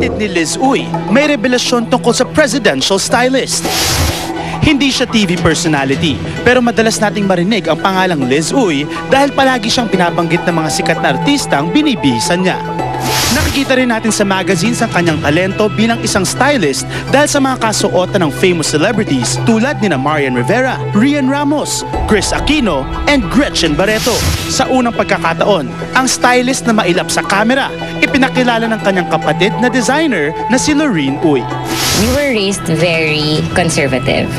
Kapatid ni Liz Uy, may revelasyon tungkol sa presidential stylist. Hindi siya TV personality, pero madalas nating marinig ang pangalang Liz Uy dahil palagi siyang binabanggit ng mga sikat na artistang binibihisan niya. Nakikita rin natin sa magazines ang kanyang talento bilang isang stylist dahil sa mga kasuotan ng famous celebrities tulad ni Marian Rivera, Rian Ramos, Kris Aquino, and Gretchen Barreto. Sa unang pagkakataon, ang stylist na mailap sa camera, ipinakilala ng kanyang kapatid na designer na si Lorene Uy. We were raised very conservative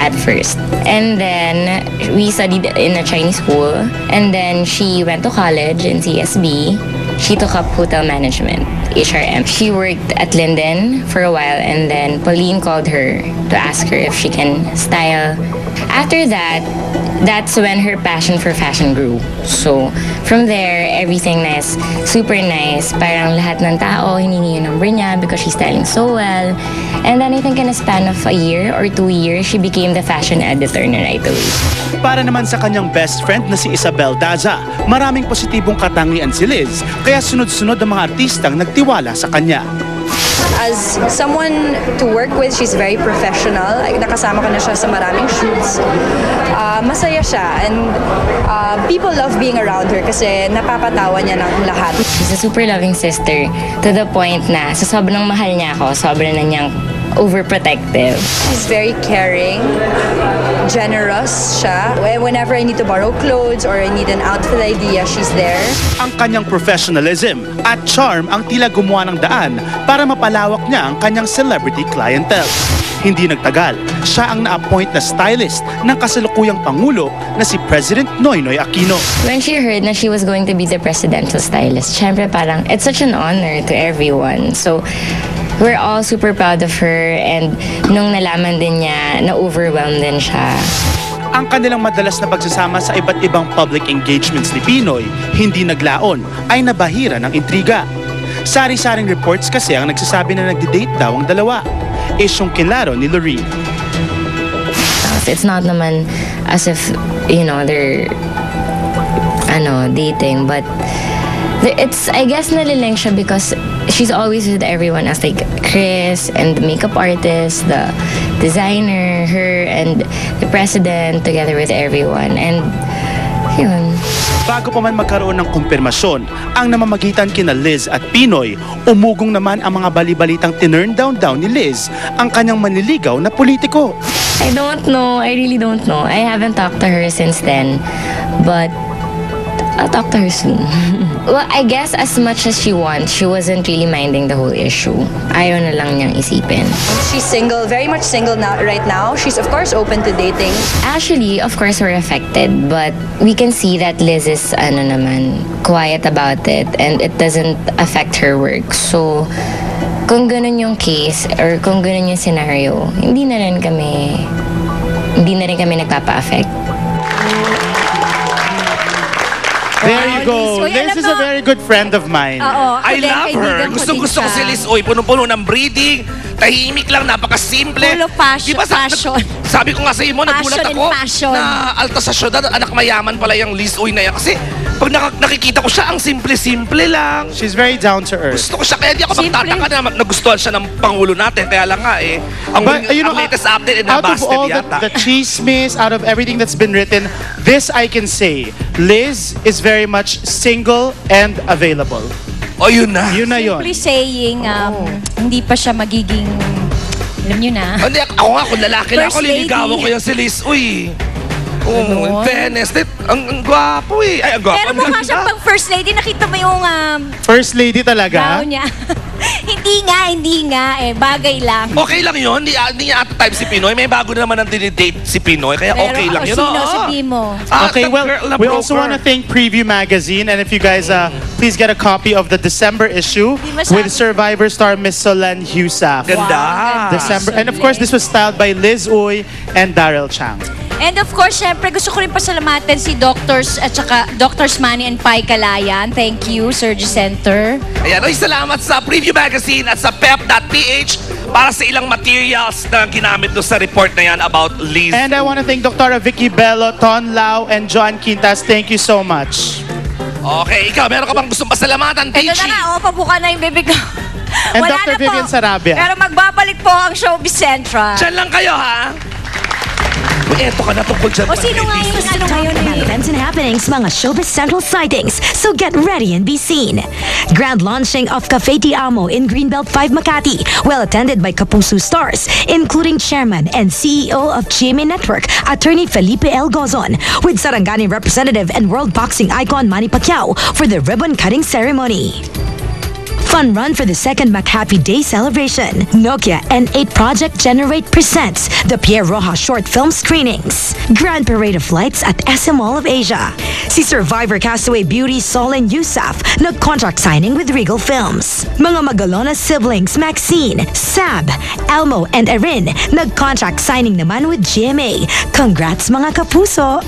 at first. And then we studied in a Chinese school. And then she went to college in CSB. She took up hotel management, HRM. She worked at Linden for a while, and then Pauline called her to ask her if she can style. After that, that's when her passion for fashion grew. So, from there, everything nice, super nice. Parang lahat ng tao, hiningi yung number niya because she's styling so well. And then I think in a span of a year or 2 years, she became the fashion editor na right away. Para naman sa kanyang best friend na si Isabel Daza, maraming positibong katangian si Liz, kaya sunod-sunod ang mga artistang nagtiwala sa kanya. As someone to work with, she's very professional. Nakasama ko na siya sa maraming shoots. Masaya siya, and people love being around her kasi napapatawa niya ng lahat. She's a super loving sister to the point na sa sobrang mahal niya ako, sobrang na niyang overprotective. She's very caring, generous siya. Whenever I need to borrow clothes or I need an outfit idea, she's there. Ang kanyang professionalism at charm ang tila gumawa ng daan para mapalawak niya ang kanyang celebrity clientele. Hindi nagtagal, siya ang na-appoint na stylist ng kasalukuyang Pangulo na si President Noynoy Aquino. When she heard na she was going to be the presidential stylist, syempre parang it's such an honor to everyone. So, we're all super proud of her, and nung nalaman din niya, na-overwhelmed din siya. Ang kanilang madalas na pagsasama sa iba't ibang public engagements ni Pinoy, hindi naglaon, ay nabahira ng intriga. Sari-saring reports kasi ang nagsasabi na nagdi-date daw ang dalawa. Isyong kinlaro ni Lorene. It's not naman as if, you know, they're dating, but it's, I guess, nalilink siya because she's always with everyone else, like Chris and the makeup artist, the designer, her, and the president together with everyone. And yun. Bago pa man magkaroon ng kumpirmasyon, ang namamagitan kina Liz at Pinoy, umugong naman ang mga bali-balitang tinurn down ni Liz ang kanyang manliligaw na politiko. I don't know. I really don't know. I haven't talked to her since then, but I'll talk to her soon. Well, I guess as much as she wants, she wasn't really minding the whole issue. Ayaw na lang niyang isipin. She's single, very much single now, right now. She's of course open to dating. Actually, of course, we're affected, but we can see that Liz is, quiet about it, and it doesn't affect her work. So, kung ganun yung case, or kung ganun yung scenario, hindi na rin kami nagpapa-affect. There you go. Liz is a very good friend of mine. I love her. Gusto ko si Liz Uy. Punong-puno ng breeding. Tahimik lang, napaka-simple. Full of passion. Sabi ko nga sa iyo mo, nagulat ako na alta sa syudad, anak mayaman pala yung Liz Uy na yan. Kasi pag nakikita ko siya, ang simple-simple lang. She's very down to earth. Gusto ko siya, kaya di ako magtataka na nagustuhan siya ng Pangulo natin. Kaya lang nga ang latest update na busted yata. Out of all the chismis, out of everything that's been written, this I can say, Liz is very much single and available. O yun na. Yun na yun. Simply saying, hindi pa siya magiging, alam nyo na. Hindi, ako nga, kung lalaki lang ako, First lady. liligawan ko yung si Liz Uy. In fairness, ang gwapo Ay, ang gwapo. Pero mukha siyang pang first lady. Nakita mo yung First lady talaga? gown niya. Hindi nga. Bagay lang. Okay lang yun. Hindi niya ata type si Pinoy. May bago na naman ang dinidate si Pinoy. Kaya Pero okay lang yun. sino sabihin mo? Okay, well, we also want to thank Preview Magazine, and if you guys please get a copy of the December issue with Survivor star Miss Solenn Husaf. Ganda. December, and of course, this was styled by Liz Uy and Daryl Chang. And of course, syempre, gusto ko rin pasalamatan si Doctors at saka Doctors Manny and Pai Kalayan. Thank you, Surgery Center. Ayan, salamat sa Preview Magazine at sa pep.ph para sa ilang materials na ginamit doon sa report na yan about Liz. And I want to thank Dr. Vicky Bello, Ton Lau, and John Quintas. Thank you so much. Okay, ikaw, meron ka bang gustong pasalamatan, Ito na Peachy? nga, pabuka na yung bibig ko. And Wala Dr. na po. Vivian Sarabia. Pero magbabalik po ang Showbiz Central. Diyan lang kayo, ha? Eto ka na tungkol dyan. O sino nga yung ano ngayon About events and happenings, mga Showbiz Central sightings. So get ready and be seen. Grand launching of Cafe Di Amo in Greenbelt 5 Makati, well attended by Kapuso stars, including Chairman and CEO of GMA Network, Attorney Felipe L. Gozon, with Sarangani representative and world boxing icon Manny Pacquiao for the ribbon cutting ceremony. Fun run for the second McHappy Day celebration. Nokia N8 Project Generate presents the Pierre Rojas short film screenings. Grand parade of lights at SM Mall of Asia. Si Survivor castaway beauty Solin Yusuf nag-contract signing with Regal Films. Mga Magalona siblings Maxine, Sab, Elmo, and Erin nag-contract signing naman with GMA. Congrats mga kapuso!